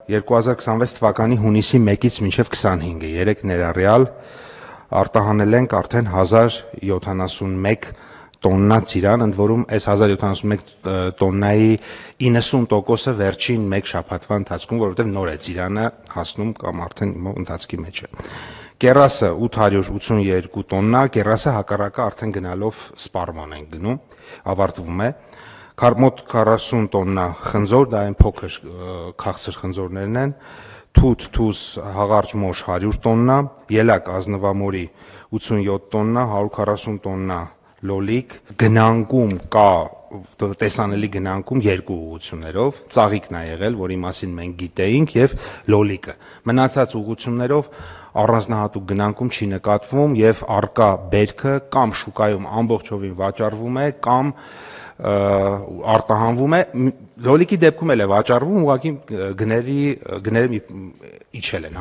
2026 թվականի հունիսի 1-ից մինչև 25-ը 3 ներառյալ արտահանել ենք արդեն 1071 տոննա ծիրան, ընդ որում այս 1071 տոննայի 90%-ը վերջին մեկ շաբաթվա ընթացքում, որովհետև նոր է ծիրանը հասնում կամ արդեն ընթացքի մեջ է։ Կեռասը 882 տոննա, կեռասը հակառակը արդեն գնալով սպառման ենք գնում, ավարտվում է։ Մոտ 40 տոննա խնձոր, դա այն փոքր քաղցր խնձորներն են, թութ, թուս, հաղարճ մոշ 100 տոննա, ելակ ազնվամորի 87 տոննա, 140 տոննա լոլիկ, գնանկում կա տեսանելի գնանկում երկու ուղղություններով, ծաղիկն է եղել, որի մասին մենք գիտեինք, եւ լոլիկը։ Մնացած ուղղություններով առանձնահատուկ գնանկում չի նկատվում եւ առկա բերքը կամ շուկայում ամբողջովին վաճառվում է, կամ արտահանվում է, լոլիկի դեպքում էլ է վաճառվում, ուղղակի գները իջել են